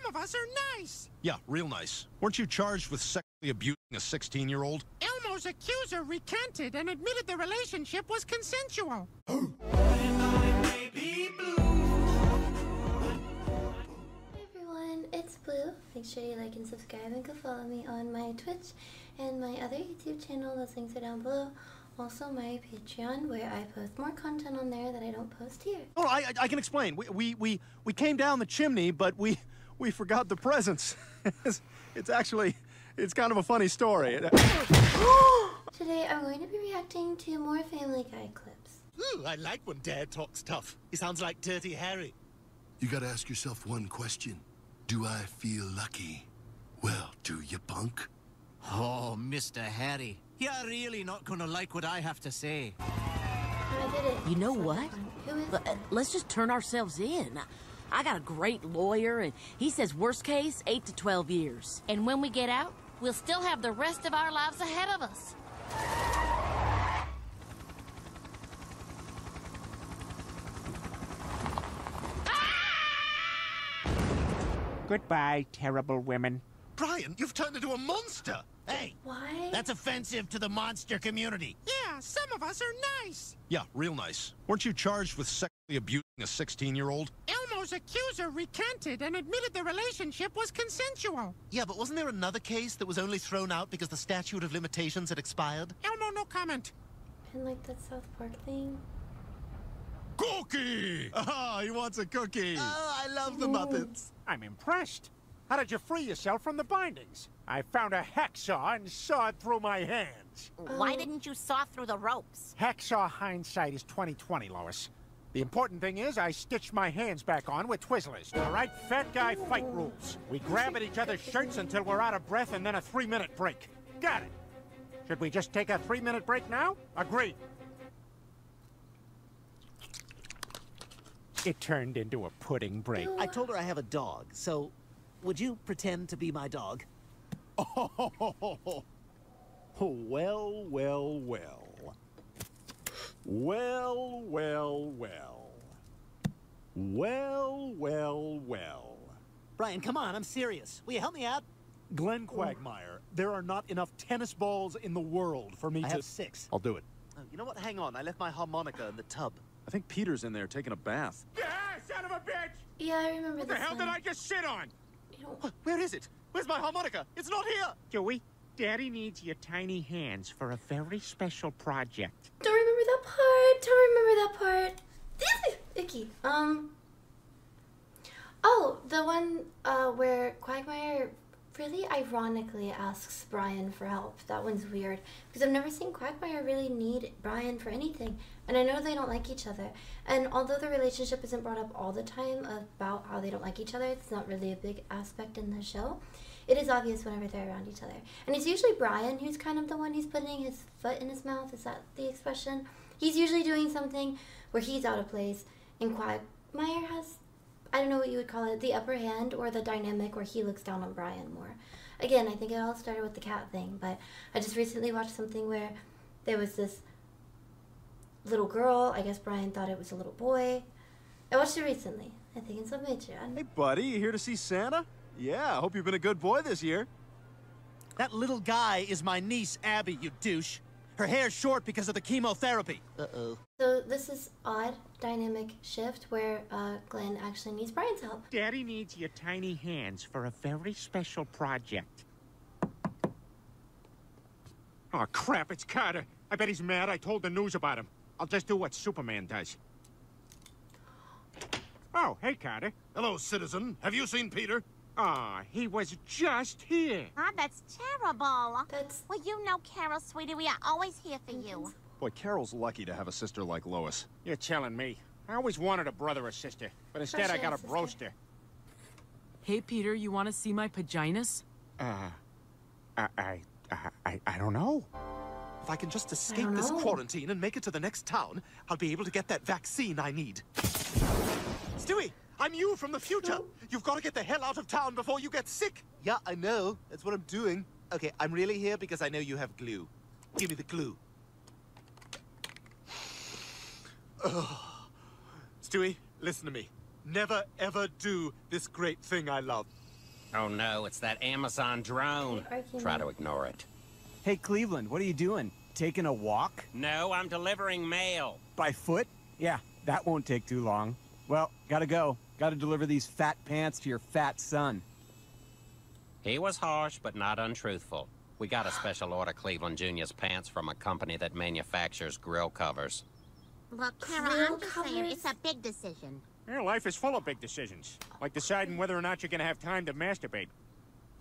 of us are nice. Yeah, real nice. Weren't you charged with sexually abusing a 16-year-old? Elmo's accuser recanted and admitted the relationship was consensual. Hey everyone, it's Blue. Make sure you like and subscribe and go follow me on my Twitch and my other YouTube channel. Those links are down below. Also my Patreon, where I post more content on there that I don't post here. Oh, I can explain. We came down the chimney, but we forgot the presents. It's kind of a funny story. Today I'm going to be reacting to more Family Guy clips. Ooh, I like when Dad talks tough. He sounds like Dirty Harry. You gotta ask yourself one question. Do I feel lucky? Well, do you, punk? Oh, Mr. Harry. You're really not gonna like what I have to say. I did it. You know what? Who is Let's just turn ourselves in. I got a great lawyer, and he says worst case, 8 to 12 years. And when we get out, we'll still have the rest of our lives ahead of us. Goodbye, terrible women. Brian, you've turned into a monster. Hey, Why? that's offensive to the monster community. Yeah, some of us are nice. Yeah, real nice. Weren't you charged with sexually abusing a 16-year-old? Elmo's accuser recanted and admitted the relationship was consensual. Yeah, but wasn't there another case that was only thrown out because the statute of limitations had expired? Elmo, no comment. And like that South Park thing. Cookie! Oh, he wants a cookie. Oh, I love the Muppets. I'm impressed. How did you free yourself from the bindings? I found a hacksaw and sawed through my hands. Why didn't you saw through the ropes? Hacksaw hindsight is 20/20, Lois. The important thing is I stitched my hands back on with Twizzlers. All right, fat guy fight rules. We grab at each other's shirts until we're out of breath and then a 3-minute break. Got it. Should we just take a 3-minute break now? Agreed. It turned into a pudding break. I told her I have a dog, so would you pretend to be my dog? Oh, well, well, well. Well, well, well. Well, well, well. Brian, come on, I'm serious. Will you help me out? Glenn Quagmire, there are not enough tennis balls in the world for me I to... have 6. I'll do it. Oh, you know what? Hang on. I left my harmonica in the tub. I think Peter's in there taking a bath. Yeah, son of a bitch! Yeah, I remember What the this hell one. did I just sit on? You know, Where is it? Where's my harmonica? It's not here! Joey, Daddy needs your tiny hands for a very special project. don't remember that part. Don't remember that part. This is icky. Oh, the one where Quagmire really ironically asks Brian for help. That one's weird because I've never seen Quagmire really need Brian for anything, and I know they don't like each other. And although the relationship isn't brought up all the time about how they don't like each other, it's not really a big aspect in the show. It is obvious whenever they're around each other, and it's usually Brian who's kind of the one who's putting his foot in his mouth. Is that the expression? He's usually doing something where he's out of place, and Quagmire has, I don't know what you would call it, the upper hand, or the dynamic where he looks down on Brian more. Again, I think it all started with the cat thing, but I just recently watched something where there was this little girl. I guess Brian thought it was a little boy. I watched it recently. I think it's on Patreon. Hey, buddy, you here to see Santa? Yeah, I hope you've been a good boy this year. That little guy is my niece, Abby, you douche. Her hair's short because of the chemotherapy. Uh-oh. So this is odd dynamic shift where Glenn actually needs Brian's help. Daddy needs your tiny hands for a very special project. Oh, crap, it's Carter. I bet he's mad I told the news about him. I'll just do what Superman does. Oh, hey, Carter. Hello, citizen. Have you seen Peter? Aw, he was just here. Ah, that's terrible. That's Well, you know, Carol, sweetie, we are always here for you. Boy, Carol's lucky to have a sister like Lois. You're telling me. I always wanted a brother or sister, but instead I got a Precious broaster. Hey, Peter, you want to see my paginas? I don't know. If I can just escape don't this know. quarantine and make it to the next town, I'll be able to get that vaccine I need. Stewie, I'm you from the future. You've got to get the hell out of town before you get sick. Yeah, I know. That's what I'm doing. Okay, I'm really here because I know you have glue. Give me the glue. Ugh. Stewie, listen to me. Never, ever do this great thing I love. Oh no, it's that Amazon drone. Try to ignore it. Hey, Cleveland, what are you doing? Taking a walk? No, I'm delivering mail. By foot? Yeah, that won't take too long. Well, gotta go. Gotta deliver these fat pants to your fat son. He was harsh, but not untruthful. We got a special order Cleveland Junior's pants from a company that manufactures grill covers. Look, Kara, I'm just saying, it's a big decision. Yeah, life is full of big decisions. Like deciding whether or not you're gonna have time to masturbate.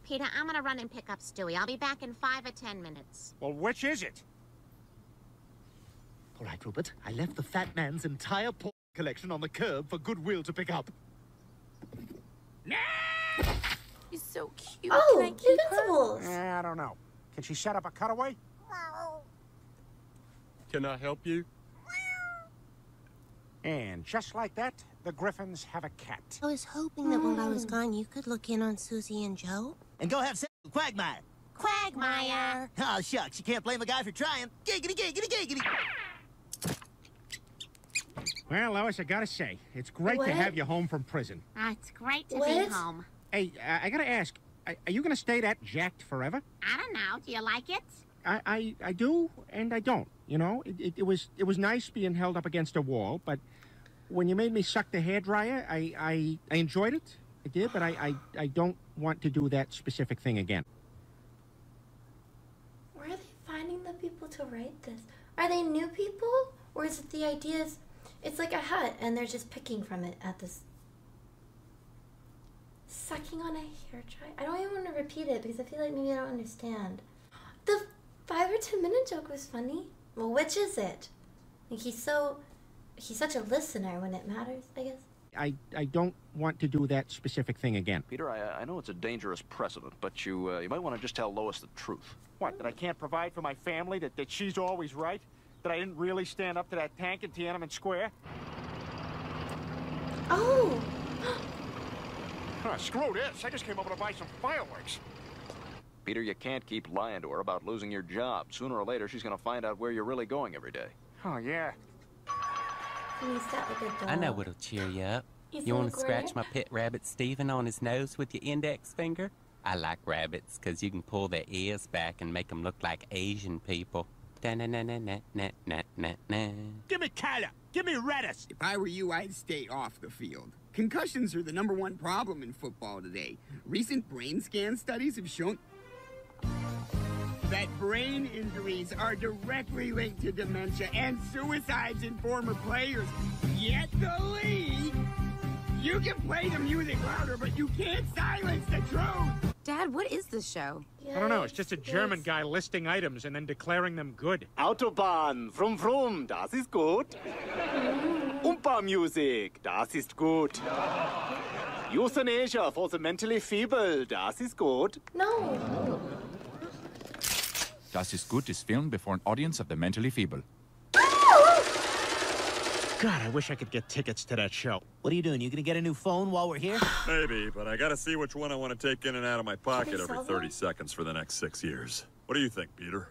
Peter, I'm gonna run and pick up Stewie. I'll be back in 5 or 10 minutes. Well, which is it? All right, Rupert. I left the fat man's entire porn collection on the curb for Goodwill to pick up. She's so cute. Oh, Can I keep Invincibles. I don't know. Can she set up a cutaway? Can I help you? And just like that, the Griffins have a cat. I was hoping that while I was gone, you could look in on Susie and Joe. And go have sex with Quagmire. Quagmire! Oh, shucks, you can't blame a guy for trying. Giggity, giggity, giggity. Well, Lois, I gotta say, it's great What? to have you home from prison. It's great to be What? home. Hey, I gotta ask, are you gonna stay that jacked forever? I don't know. Do you like it? I do, and I don't. You know, it was nice being held up against a wall, but when you made me suck the hairdryer, I enjoyed it. I did, but I don't want to do that specific thing again. Where are they finding the people to write this? Are they new people? Or is it the ideas? It's like a hut and they're just picking from it at this. Sucking on a hairdryer? I don't even want to repeat it because I feel like maybe I don't understand. The 5 or 10 minute joke was funny. Well, which is it? Like he's such a listener when it matters, I guess. I don't want to do that specific thing again. Peter, I know it's a dangerous precedent, but you might want to just tell Lois the truth. What, that I can't provide for my family? That she's always right? That I didn't really stand up to that tank in Tiananmen Square? Oh! Screw this. I just came over to buy some fireworks. Peter, you can't keep lying to her about losing your job. Sooner or later, she's going to find out where you're really going every day. Oh, yeah. He's got like a dog. I know what'll cheer you up. He's You want to like scratch where? my pet rabbit Steven on his nose with your index finger? I like rabbits because you can pull their ears back and make them look like Asian people. Da-na-na-na-na-na-na-na. Give me Kyler. Give me Redis. If I were you, I'd stay off the field. Concussions are the #1 problem in football today. Recent brain scan studies have shown that brain injuries are directly linked to dementia and suicides in former players. Yet the league, you can play the music louder, but you can't silence the truth. Dad, what is this show? I don't know. It's just a German guy listing items and then declaring them good. Autobahn, vroom vroom, das ist gut. Umpa-Musik, das ist gut. Euthanasia for the mentally feeble, das ist gut. No. Das ist gut is filmed before an audience of the mentally feeble. God, I wish I could get tickets to that show. What are you doing? You gonna get a new phone while we're here? Maybe, but I gotta see which one I want to take in and out of my pocket every sell 30 them? seconds for the next 6 years. What do you think, Peter?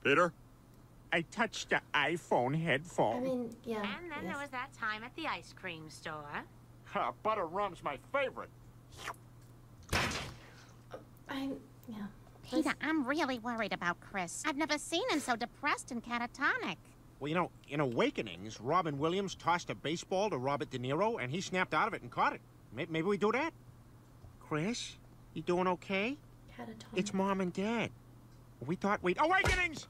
Peter? I touched the iPhone headphone. I mean, yeah. And then there was that time at the ice cream store. Butter rum's my favorite. Yeah. Peter, I'm really worried about Chris. I've never seen him so depressed and catatonic. Well, you know, in Awakenings, Robin Williams tossed a baseball to Robert De Niro, and he snapped out of it and caught it. Maybe we do that? Chris, you doing okay? Catatonic. It's Mom and Dad. We thought we'd... Awakenings!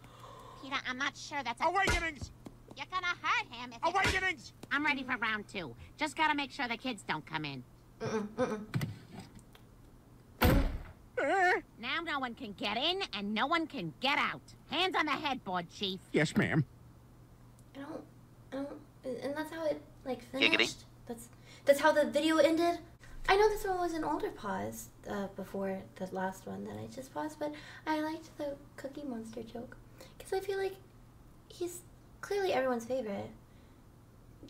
Peter, I'm not sure that's a... Awakenings! You're gonna hurt him if Awakenings! I'm ready for round 2. Just gotta make sure the kids don't come in. Now no one can get in and no one can get out. Hands on the headboard, Chief. Yes, ma'am. I don't, and that's how it, like, finished. That's how the video ended. I know this one was an older pause, before the last one that I just paused, but I liked the Cookie Monster joke. Because I feel like he's clearly everyone's favorite.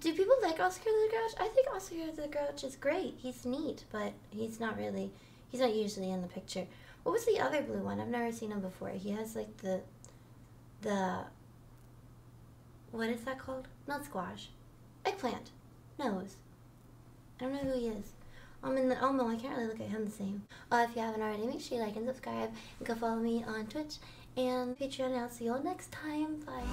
Do people like Oscar the Grouch? I think Oscar the Grouch is great. He's neat, but he's not usually in the picture. What was the other blue one? I've never seen him before. He has, like, the what is that called? Not squash. Eggplant. Nose. I don't know who he is. And then Elmo, I can't really look at him the same. If you haven't already, make sure you like and subscribe. And go follow me on Twitch and Patreon. And I'll see you all next time. Bye.